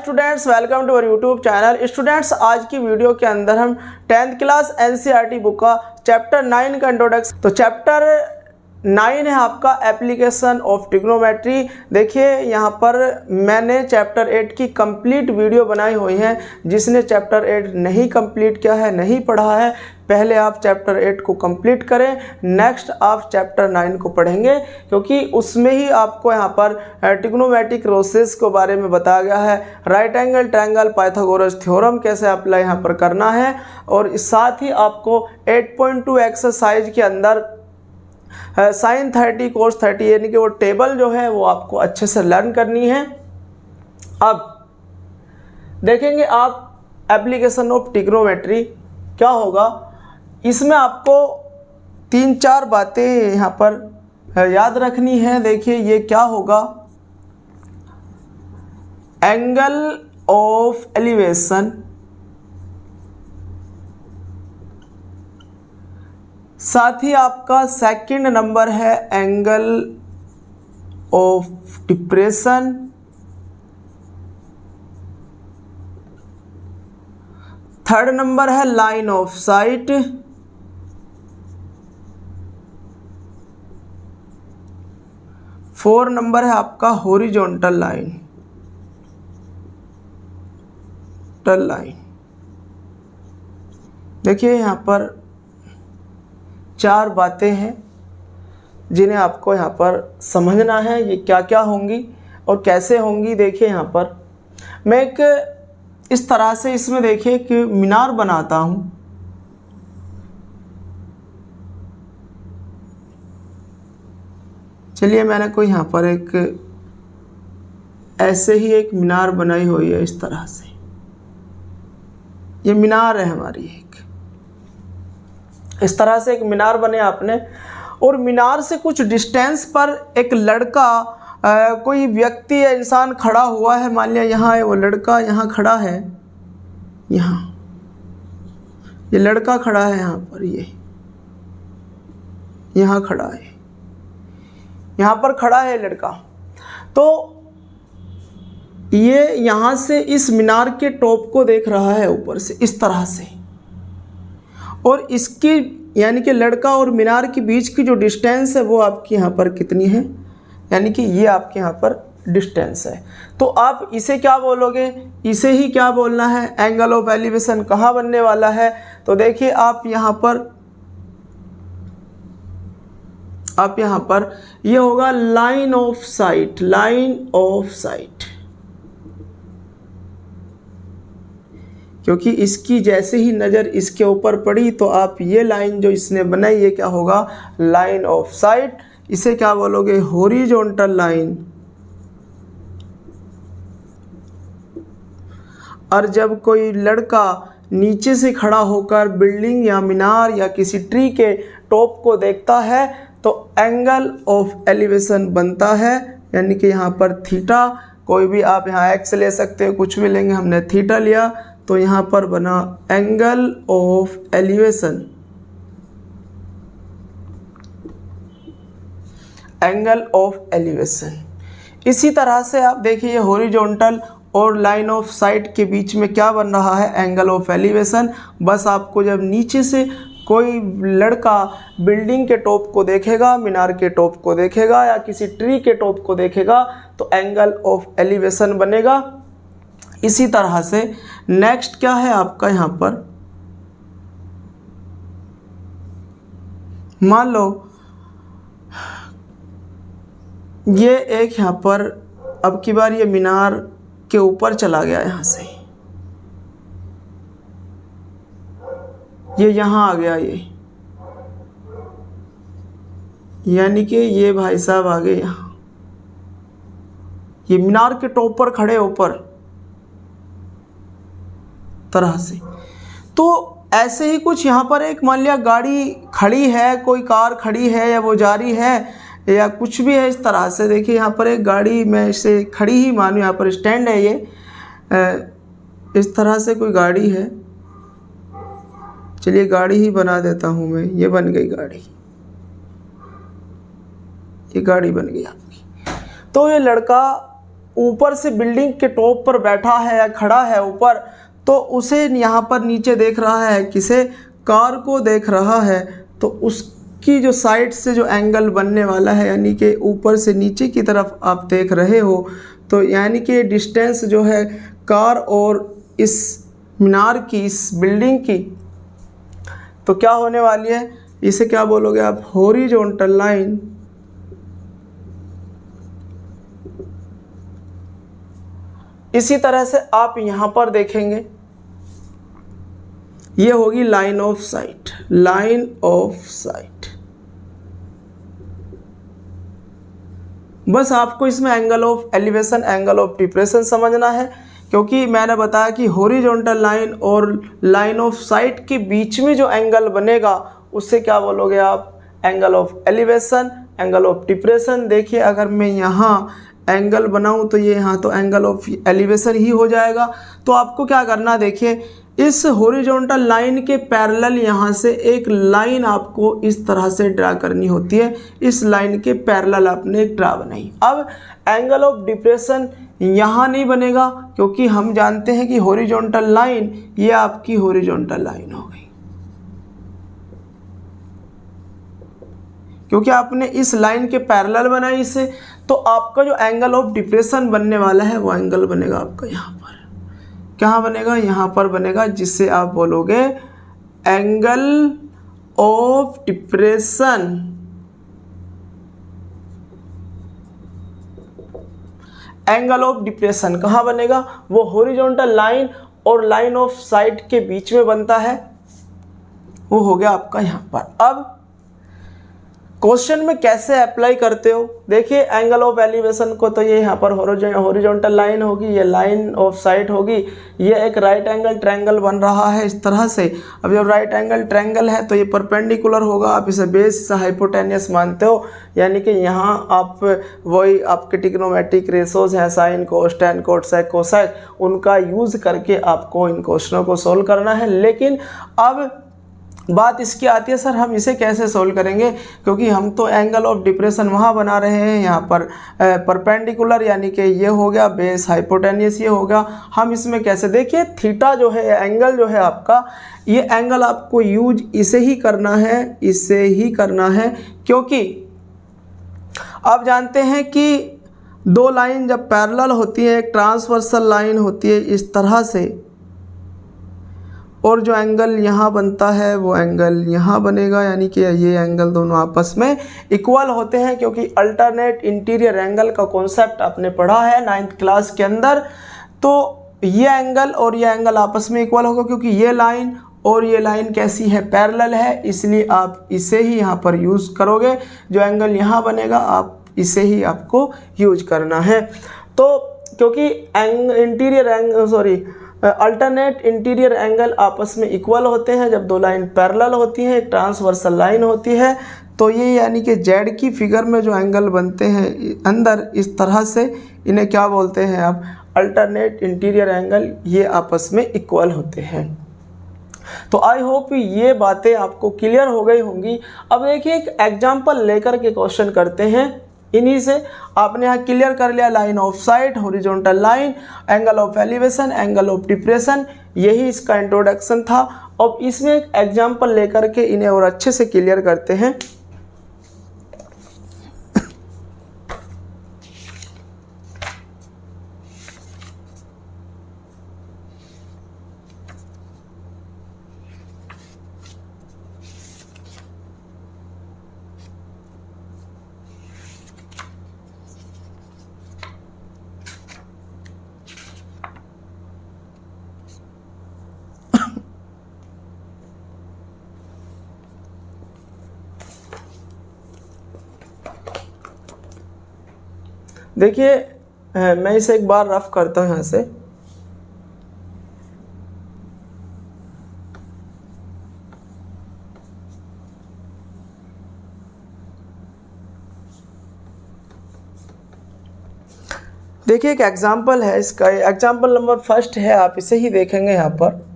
Students, welcome to our YouTube channel. Students, आज की video के अंदर हम 10th क्लास एनसीईआरटी बुक का चैप्टर 9 का इंट्रोडक्शन। तो चैप्टर 9 है आपका एप्लीकेशन ऑफ ट्रिग्नोमेट्री। देखिए यहाँ पर मैंने चैप्टर 8 की कंप्लीट वीडियो बनाई हुई है। जिसने चैप्टर 8 नहीं कंप्लीट किया है, नहीं पढ़ा है, पहले आप चैप्टर 8 को कंप्लीट करें, नेक्स्ट आप चैप्टर 9 को पढ़ेंगे, क्योंकि उसमें ही आपको यहाँ पर ट्रिग्नोमेट्रिक रोसेस के बारे में बताया गया है। Right angle triangle Pythagoras theorem कैसे अप्लाई यहाँ पर करना है, और साथ ही आपको 8.2 एक्सरसाइज के अंदर साइन 30 कोस 30 यानी कि वो टेबल जो है वो आपको अच्छे से लर्न करनी है। अब देखेंगे आप एप्लीकेशन ऑफ ट्रिग्नोमेट्री क्या होगा। इसमें आपको 3-4 बातें यहाँ पर याद रखनी है। देखिए ये क्या होगा, एंगल ऑफ एलिवेशन, साथ ही आपका सेकंड नंबर है angle of depression, third number है line of sight, four number है आपका हॉरिजॉन्टल लाइन। देखिए यहाँ पर 4 बातें हैं जिन्हें आपको यहाँ पर समझना है, ये क्या क्या होंगी और कैसे होंगी। देखिए यहाँ पर मैं एक इस तरह से इसमें देखिए कि मीनार बनाता हूँ। चलिए मैंने कोई यहाँ पर एक ऐसे ही एक मीनार बनाई हुई है इस तरह से। ये मीनार है हमारी एक, इस तरह से एक मीनार बने आपने, और मीनार से कुछ डिस्टेंस पर एक लड़का कोई व्यक्ति या इंसान खड़ा हुआ है। मान लिया यहाँ है वो लड़का, यहाँ खड़ा है, यहाँ ये लड़का खड़ा है, यहाँ पर ये यहाँ खड़ा है, यहाँ पर खड़ा है लड़का। तो ये यहाँ से इस मीनार के टॉप को देख रहा है ऊपर से इस तरह से, और इसकी यानी कि लड़का और मीनार के बीच की जो डिस्टेंस है वो आपकी यहाँ पर कितनी है, यानी कि ये आपके यहाँ पर डिस्टेंस है। तो आप इसे क्या बोलोगे, इसे ही क्या बोलना है, एंगल ऑफ एलिवेशन कहाँ बनने वाला है। तो देखिए आप यहाँ पर ये होगा line of site, line of site, क्योंकि इसकी जैसे ही नज़र इसके ऊपर पड़ी तो आप ये लाइन जो इसने बनाई ये क्या होगा, लाइन ऑफ साइट। इसे क्या बोलोगे, हॉरिजॉन्टल लाइन। और जब कोई लड़का नीचे से खड़ा होकर बिल्डिंग या मीनार या किसी ट्री के टॉप को देखता है तो एंगल ऑफ एलिवेशन बनता है, यानी कि यहाँ पर थीटा, कोई भी आप यहाँ एक्स ले सकते हो, कुछ भी लेंगे, हमने थीटा लिया तो यहाँ पर बना angle of elevation, angle of elevation. इसी तरह से आप देखिए हॉरिजॉन्टल और लाइन ऑफ साइट के बीच में क्या बन रहा है, एंगल ऑफ एलिवेशन। बस आपको जब नीचे से कोई लड़का बिल्डिंग के टॉप को देखेगा, मीनार के टॉप को देखेगा या किसी ट्री के टॉप को देखेगा तो एंगल ऑफ एलिवेशन बनेगा। इसी तरह से नेक्स्ट क्या है आपका, यहाँ पर मान लो ये एक यहाँ पर अब की बार ये मीनार के ऊपर चला गया, यहाँ से ये यहाँ आ गया, ये यानी कि ये भाई साहब आ गए यहाँ, ये मीनार के टॉप पर खड़े ऊपर तरह से। तो ऐसे ही कुछ यहाँ पर एक मान लिया गाड़ी खड़ी है, कोई कार खड़ी है या वो जा रही है या कुछ भी है इस तरह से। देखिए यहाँ पर एक गाड़ी, मैं इसे खड़ी ही मानूँ, यहाँ पर स्टैंड है, ये इस तरह से कोई गाड़ी है। चलिए गाड़ी ही बना देता हूँ मैं, ये बन गई गाड़ी, ये गाड़ी बन गई आपकी। तो ये लड़का ऊपर से बिल्डिंग के टॉप पर बैठा है या खड़ा है ऊपर, तो उसे यहाँ पर नीचे देख रहा है, किसे, कार को देख रहा है, तो उसकी जो साइड से जो एंगल बनने वाला है, यानी कि ऊपर से नीचे की तरफ आप देख रहे हो, तो यानी कि डिस्टेंस जो है कार और इस मीनार की, इस बिल्डिंग की, तो क्या होने वाली है, इसे क्या बोलोगे आप, हॉरिजॉन्टल लाइन। इसी तरह से आप यहां पर देखेंगे, ये होगी line of site, line of site. बस आपको इसमें angle of elevation, angle of depression समझना है, क्योंकि मैंने बताया कि हॉरिजॉन्टल लाइन और लाइन ऑफ साइट के बीच में जो एंगल बनेगा उससे क्या बोलोगे आप, angle of elevation, angle of depression. देखिए अगर मैं यहाँ एंगल बनाऊं तो ये यहाँ तो एंगल ऑफ एलिवेशन ही हो जाएगा। तो आपको क्या करना, देखिए इस हॉरिजॉन्टल लाइन के पैरेलल यहाँ से एक लाइन आपको इस तरह से ड्रा करनी होती है, इस लाइन के पैरेलल आपने एक ड्रा बनाई। अब एंगल ऑफ डिप्रेशन यहाँ नहीं बनेगा, क्योंकि हम जानते हैं कि हॉरिजॉन्टल लाइन, ये आपकी हॉरिजॉन्टल लाइन हो गई, क्योंकि आपने इस लाइन के पैरेलल बनाई इसे। तो आपका जो एंगल ऑफ डिप्रेशन बनने वाला है वो एंगल बनेगा आपका यहाँ पर, कहाँ बनेगा, यहाँ पर बनेगा, जिससे आप बोलोगे angle of depression. Angle of depression कहाँ बनेगा, वो हॉरिजॉन्टल लाइन और लाइन ऑफ साइट के बीच में बनता है, वो हो गया आपका यहाँ पर। अब क्वेश्चन में कैसे अप्लाई करते हो, देखिए एंगल ऑफ एलिवेशन को तो ये यहाँ पर हॉरिजॉन्टल लाइन होगी, ये लाइन ऑफ साइट होगी, ये एक राइट एंगल ट्रायंगल बन रहा है इस तरह से। अब जब राइट एंगल ट्रायंगल है तो ये परपेंडिकुलर होगा, आप इसे बेस से हाइपोटेनियस मानते हो, यानी कि यहाँ आप वही आपके ट्रिग्नोमेट्रिक रेशोज हैं, साइन, कोस, टैन, कोट, सेक, कोसेक, उनका यूज़ करके आपको इन क्वेश्चनों को सोल्व करना है। लेकिन अब बात इसकी आती है, सर हम इसे कैसे सोल्व करेंगे, क्योंकि हम तो एंगल ऑफ डिप्रेशन वहाँ बना रहे हैं, यहाँ पर परपेंडिकुलर, यानी कि ये हो गया बेस, हाइपोटेनियस ये हो गया, हम इसमें कैसे, देखिए थीटा जो है, एंगल जो है आपका, ये एंगल आपको यूज इसे ही करना है, इसे ही करना है, क्योंकि आप जानते हैं कि दो लाइन जब पैरेलल होती है, एक ट्रांसवर्सल लाइन होती है इस तरह से, और जो एंगल यहाँ बनता है वो एंगल यहाँ बनेगा, यानी कि ये एंगल दोनों आपस में इक्वल होते हैं, क्योंकि अल्टरनेट इंटीरियर एंगल का कॉन्सेप्ट आपने पढ़ा है 9th क्लास के अंदर। तो ये एंगल और ये एंगल आपस में इक्वल होगा, क्योंकि ये लाइन और ये लाइन कैसी है, पैरेलल है, इसलिए आप इसे ही यहाँ पर यूज़ करोगे। जो एंगल यहाँ बनेगा आप इसे ही आपको यूज करना है। तो क्योंकि interior angle alternate interior angle आपस में इक्वल होते हैं जब दो लाइन पैरेलल होती हैं, एक ट्रांसवर्सल लाइन होती है, तो ये यानी कि जेड की फिगर में जो एंगल बनते हैं अंदर इस तरह से, इन्हें क्या बोलते हैं आप, अल्टरनेट इंटीरियर एंगल, ये आपस में इक्वल होते हैं। तो आई होप ये बातें आपको क्लियर हो गई होंगी। अब देखिए एक एग्जाम्पल लेकर के क्वेश्चन करते हैं। इन्हीं से आपने यहाँ क्लियर कर लिया line of site, horizontal line, angle of elevation, angle of depression, यही इसका इंट्रोडक्शन था। अब इसमें एक एग्जाम्पल लेकर के इन्हें और अच्छे से क्लियर करते हैं। देखिए मैं इसे एक बार रफ करता हूँ यहाँ से। देखिए एक एग्जाम्पल है, इसका एग्जाम्पल नंबर फर्स्ट है, आप इसे ही देखेंगे यहाँ पर।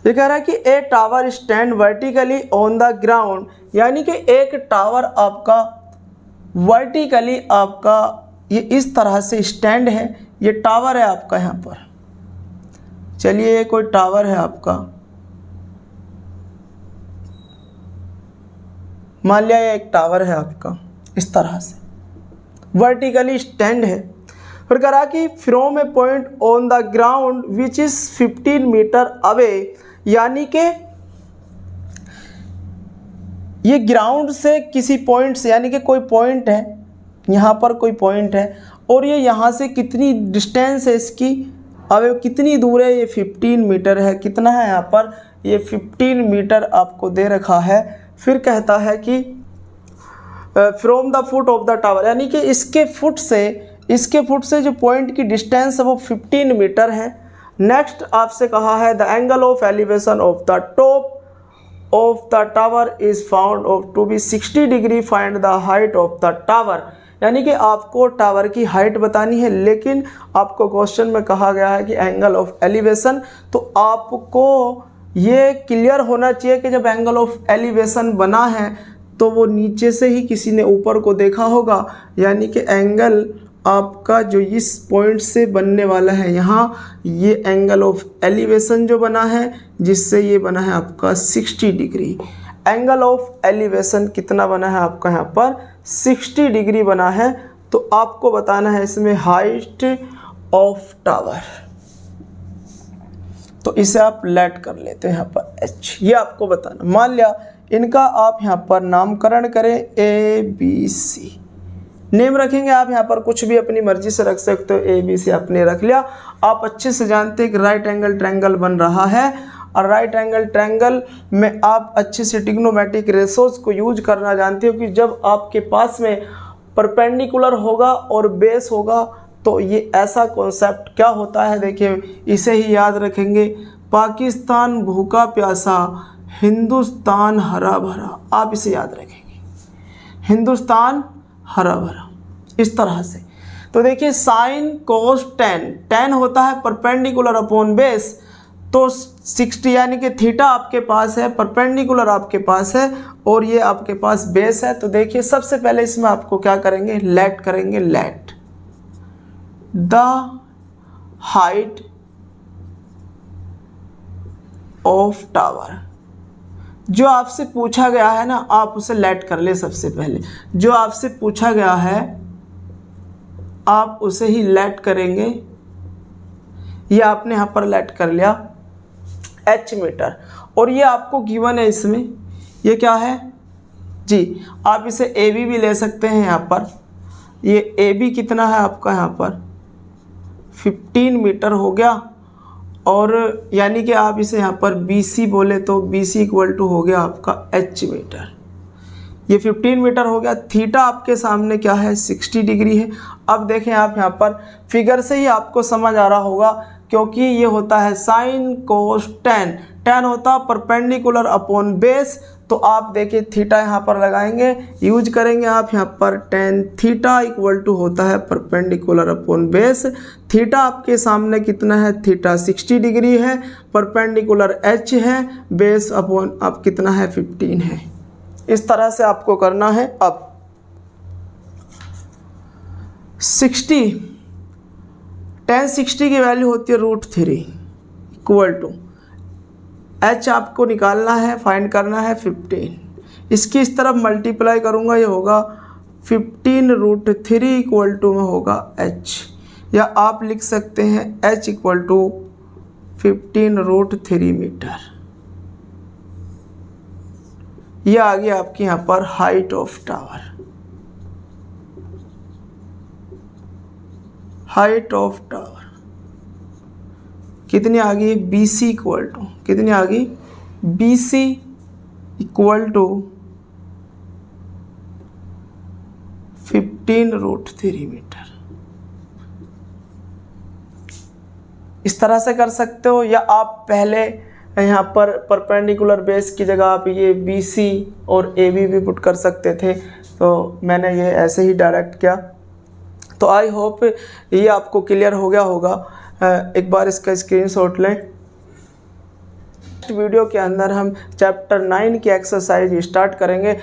ये कह रहा है कि ए tower stand vertically on the ground, यानी कि एक टावर आपका वर्टिकली आपका ये इस तरह से स्टैंड है, ये टावर है आपका यहाँ पर। चलिए ये कोई टावर है आपका, मान लिया ये एक टावर है आपका, इस तरह से वर्टिकली स्टैंड है। फिर कह रहा कि from a point on the ground which is 15 metre away, यानी कि ये ग्राउंड से किसी पॉइंट से, यानी कि कोई पॉइंट है यहाँ पर, कोई पॉइंट है और ये यहाँ से कितनी डिस्टेंस है इसकी, अवे कितनी दूर है, ये 15 मीटर है। कितना है यहाँ पर, ये 15 मीटर आपको दे रखा है। फिर कहता है कि from the foot of the tower, यानी कि इसके फुट से जो पॉइंट की डिस्टेंस है वो 15 मीटर है। नेक्स्ट आपसे कहा है the angle of elevation of the top of the tower is found of to be 60 degree, find the height of the tower, यानी कि आपको टावर की हाइट बतानी है, लेकिन आपको क्वेश्चन में कहा गया है कि एंगल ऑफ एलिवेशन। तो आपको ये क्लियर होना चाहिए कि जब एंगल ऑफ एलिवेशन बना है तो वो नीचे से ही किसी ने ऊपर को देखा होगा, यानी कि एंगल आपका जो इस पॉइंट से बनने वाला है यहाँ, ये एंगल ऑफ एलिवेशन जो बना है, जिससे ये बना है आपका 60 डिग्री। एंगल ऑफ एलिवेशन कितना बना है आपका यहाँ पर, 60 डिग्री बना है। तो आपको बताना है इसमें हाइट ऑफ टावर, तो इसे आप लेट कर लेते हैं यहाँ पर h, ये आपको बताना। मान लिया इनका आप यहाँ पर नामकरण करें ABC, नेम रखेंगे आप यहाँ पर कुछ भी अपनी मर्जी से रख सकते हो, ABC आपने रख लिया। आप अच्छे से जानते हैं कि राइट एंगल ट्रायंगल बन रहा है, और राइट एंगल ट्रायंगल में आप अच्छे से ट्रिग्नोमेट्रिक रेशोज को यूज करना जानते हो कि जब आपके पास में परपेंडिकुलर होगा और बेस होगा तो ये ऐसा कॉन्सेप्ट क्या होता है, देखिए इसे ही याद रखेंगे। पाकिस्तान भूखा प्यासा, हिंदुस्तान हरा भरा, आप इसे याद रखेंगे, हिंदुस्तान हरा भरा, इस तरह से। तो देखिए साइन कोस टेन, टेन होता है परपेंडिकुलर अपॉन बेस, तो 60 यानी कि थीटा आपके पास है, परपेंडिकुलर आपके पास है और ये आपके पास बेस है। तो देखिए सबसे पहले इसमें आपको क्या करेंगे, लेट करेंगे, let the height of tower. जो आपसे पूछा गया है ना, आप उसे लेट कर ले। सबसे पहले जो आपसे पूछा गया है आप उसे ही लेट करेंगे, ये आपने यहाँ पर लेट कर लिया h मीटर, और ये आपको गिवन है इसमें, ये क्या है जी, आप इसे AB भी ले सकते हैं यहाँ पर। ये AB कितना है आपका यहाँ पर 15 मीटर हो गया, और यानी कि आप इसे यहाँ पर BC बोले तो BC इक्वल टू हो गया आपका h मीटर। ये 15 मीटर हो गया। थीटा आपके सामने क्या है, 60 डिग्री है। अब देखें आप यहाँ पर फिगर से ही आपको समझ आ रहा होगा, क्योंकि ये होता है साइन कोस टेन, टेन होता परपेंडिकुलर अपॉन बेस। तो आप देखिए थीटा यहाँ पर लगाएंगे, यूज करेंगे आप यहाँ पर टेन थीटा इक्वल टू होता है परपेंडिकुलर अपॉन बेस। थीटा आपके सामने कितना है, थीटा 60 डिग्री है, परपेंडिकुलर h है, बेस अपॉन आप कितना है 15 है। इस तरह से आपको करना है। अब 60 tan 60 की वैल्यू होती है √3 इक्वल टू h आपको निकालना है, फाइंड करना है 15। इसकी इस तरफ मल्टीप्लाई करूँगा, ये होगा 15√3 इक्वल टू में होगा h, या आप लिख सकते हैं h इक्वल टू 15√3 मीटर। ये आ गया आपकी यहाँ पर height of tower. Height of tower कितनी आ गई, BC इक्वल टू कितनी आ गई, BC इक्वल टू 15√3 मीटर। इस तरह से कर सकते हो, या आप पहले यहाँ पर परपेंडिकुलर बेस की जगह आप ये BC और AB भी पुट कर सकते थे, तो मैंने ये ऐसे ही डायरेक्ट किया। तो आई होप ये आपको क्लियर हो गया होगा। एक बार इसका स्क्रीनशॉट लें। वीडियो के अंदर हम चैप्टर 9 की एक्सरसाइज स्टार्ट करेंगे।